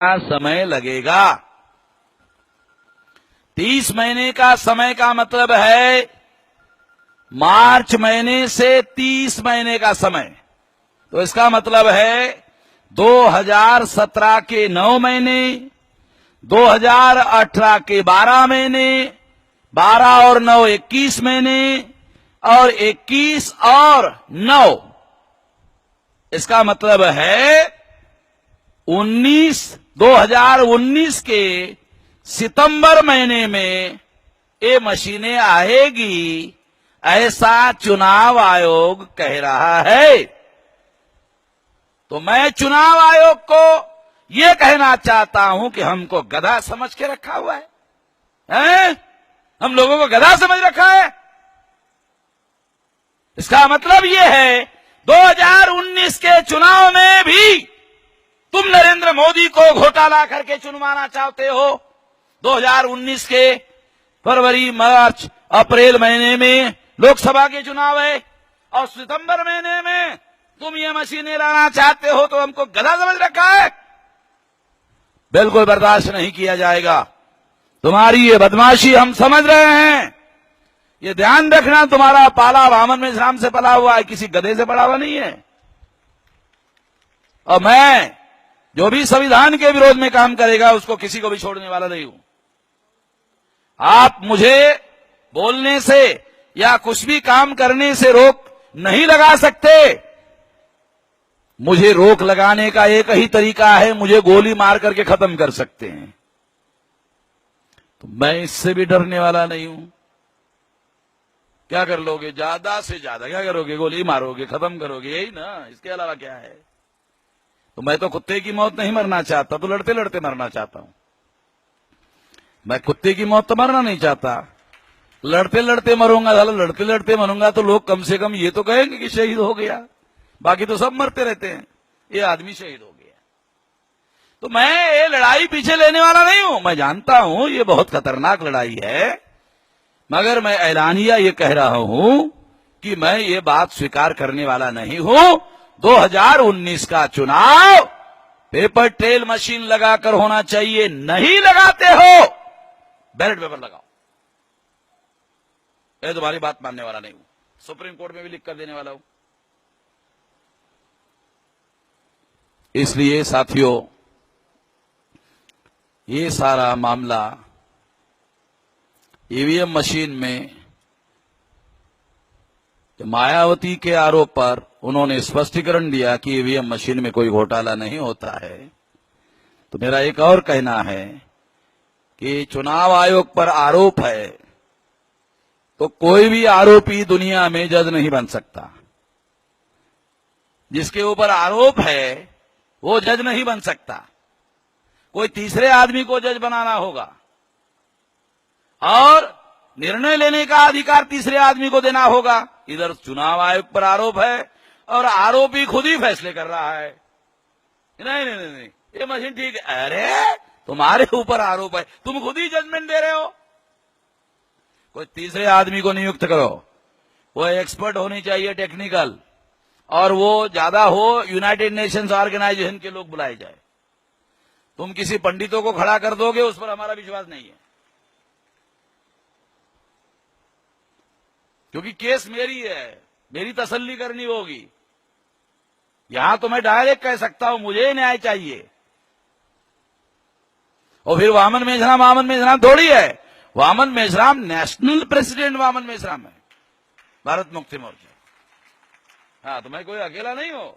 समय लगेगा। 30 महीने का समय का मतलब है मार्च महीने से 30 महीने का समय। तो इसका मतलब है 2017 के 9 महीने, 2018 के 12 महीने, 12 और 9 21 महीने, और 21 और 9 इसका मतलब है 2019 के सितंबर महीने में ये मशीनें आएगी, ऐसा चुनाव आयोग कह रहा है। तो मैं चुनाव आयोग को ये कहना चाहता हूं कि हमको गधा समझ के रखा हुआ है, हैं? हम लोगों को गधा समझ रखा है। इसका मतलब ये है 2019 के चुनाव में भी तुम नरेंद्र मोदी को घोटाला करके चुनवाना चाहते हो। 2019 के फरवरी, मार्च, अप्रैल महीने में लोकसभा के चुनाव है और सितंबर महीने में तुम ये मशीनें लाना चाहते हो, तो हमको गधा समझ रखा है। बिल्कुल बर्दाश्त नहीं किया जाएगा। तुम्हारी ये बदमाशी हम समझ रहे हैं। ये ध्यान रखना, तुम्हारा पाला वामन मेश्राम से पला हुआ है, किसी गधे से पड़ा हुआ नहीं है। और मैं जो भी संविधान के विरोध में काम करेगा उसको किसी को भी छोड़ने वाला नहीं हूं। आप मुझे बोलने से या कुछ भी काम करने से रोक नहीं लगा सकते। मुझे रोक लगाने का एक ही तरीका है, मुझे गोली मार करके खत्म कर सकते हैं। तो मैं इससे भी डरने वाला नहीं हूं। क्या कर लोगे? ज्यादा से ज्यादा क्या करोगे? गोली मारोगे, खत्म करोगे, यही ना, इसके अलावा क्या है? तो मैं तो कुत्ते की मौत नहीं मरना चाहता, तो लड़ते लड़ते मरना चाहता हूं। मैं कुत्ते की मौत तो मरना नहीं चाहता, लड़ते लड़ते मरूंगा। लड़ते लड़ते मरूंगा तो लोग कम से कम ये तो कहेंगे कि शहीद हो गया। बाकी तो सब मरते रहते हैं, ये आदमी शहीद हो गया। तो मैं ये लड़ाई पीछे लेने वाला नहीं हूं। मैं जानता हूं ये बहुत खतरनाक लड़ाई है, मगर मैं ऐलानिया ये कह रहा हूं कि मैं ये बात स्वीकार करने वाला नहीं हूं। 2019 का चुनाव पेपर ट्रेल मशीन लगाकर होना चाहिए। नहीं लगाते हो, बैलेट पेपर लगाओ। मैं तुम्हारी बात मानने वाला नहीं हूं। सुप्रीम कोर्ट में भी लिख कर देने वाला हूं। इसलिए साथियों, ये सारा मामला ईवीएम मशीन में मायावती के आरोप पर उन्होंने स्पष्टीकरण दिया कि ईवीएम मशीन में कोई घोटाला नहीं होता है। तो मेरा एक और कहना है कि चुनाव आयोग पर आरोप है तो कोई भी आरोपी दुनिया में जज नहीं बन सकता। जिसके ऊपर आरोप है वो जज नहीं बन सकता। कोई तीसरे आदमी को जज बनाना होगा और निर्णय लेने का अधिकार तीसरे आदमी को देना होगा। इधर चुनाव आयोग पर आरोप है और आरोपी खुद ही फैसले कर रहा है, नहीं नहीं नहीं, नहीं ये मशीन ठीक है। अरे तुम्हारे ऊपर आरोप है, तुम खुद ही जजमेंट दे रहे हो। कोई तीसरे आदमी को नियुक्त करो, वो एक्सपर्ट होनी चाहिए, टेक्निकल, और वो ज्यादा हो यूनाइटेड नेशंस ऑर्गेनाइजेशन के लोग बुलाए जाए। तुम किसी पंडितों को खड़ा कर दोगे, उस पर हमारा विश्वास नहीं है, क्योंकि केस मेरी है, मेरी तसल्ली करनी होगी। यहां तो मैं डायरेक्ट कह सकता हूं मुझे न्याय चाहिए। और फिर वामन मेश्राम थोड़ी है। वामन मेश्राम नेशनल प्रेसिडेंट वामन मेश्राम है, भारत मुक्ति मोर्चा। हाँ, तो मैं कोई अकेला नहीं हूं।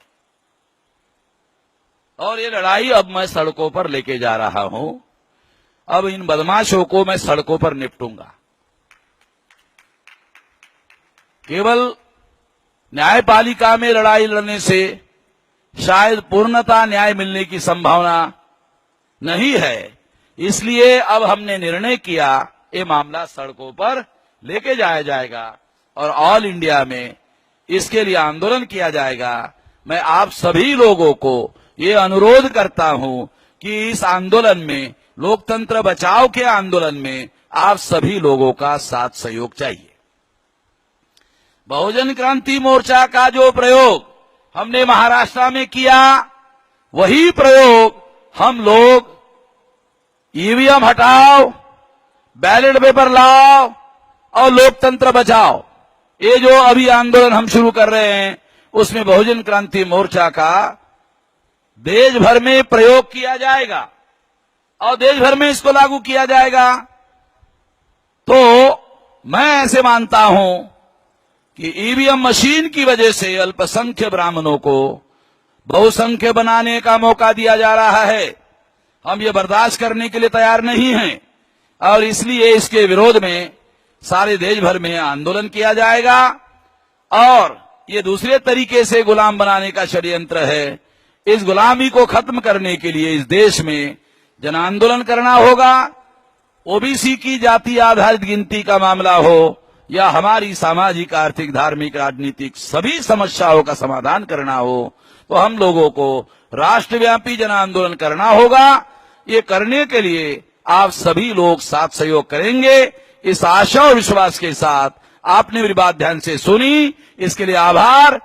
और ये लड़ाई अब मैं सड़कों पर लेके जा रहा हूं। अब इन बदमाशों को मैं सड़कों पर निपटूंगा। केवल न्यायपालिका में लड़ाई लड़ने से शायद पूर्णतः न्याय मिलने की संभावना नहीं है। इसलिए अब हमने निर्णय किया ये मामला सड़कों पर लेके जाया जाएगा और ऑल इंडिया में इसके लिए आंदोलन किया जाएगा। मैं आप सभी लोगों को ये अनुरोध करता हूं कि इस आंदोलन में, लोकतंत्र बचाओ के आंदोलन में, आप सभी लोगों का साथ सहयोग चाहिए। बहुजन क्रांति मोर्चा का जो प्रयोग हमने महाराष्ट्र में किया, वही प्रयोग हम लोग ईवीएम हटाओ, बैलेट पेपर लाओ और लोकतंत्र बचाओ। ये जो अभी आंदोलन हम शुरू कर रहे हैं, उसमें बहुजन क्रांति मोर्चा का देश भर में प्रयोग किया जाएगा और देश भर में इसको लागू किया जाएगा। तो मैं ऐसे मानता हूं कि ईवीएम मशीन की वजह से अल्पसंख्य ब्राह्मणों को बहुसंख्य बनाने का मौका दिया जा रहा है। हम ये बर्दाश्त करने के लिए तैयार नहीं हैं और इसलिए इसके विरोध में सारे देश भर में आंदोलन किया जाएगा। और ये दूसरे तरीके से गुलाम बनाने का षड्यंत्र है। इस गुलामी को खत्म करने के लिए इस देश में जन आंदोलन करना होगा। ओबीसी की जाति आधारित गिनती का मामला हो या हमारी सामाजिक, आर्थिक, धार्मिक, राजनीतिक सभी समस्याओं का समाधान करना हो, तो हम लोगों को राष्ट्रव्यापी जन आंदोलन करना होगा। ये करने के लिए आप सभी लोग साथ सहयोग करेंगे, इस आशा और विश्वास के साथ आपने मेरी बात ध्यान से सुनी, इसके लिए आभार।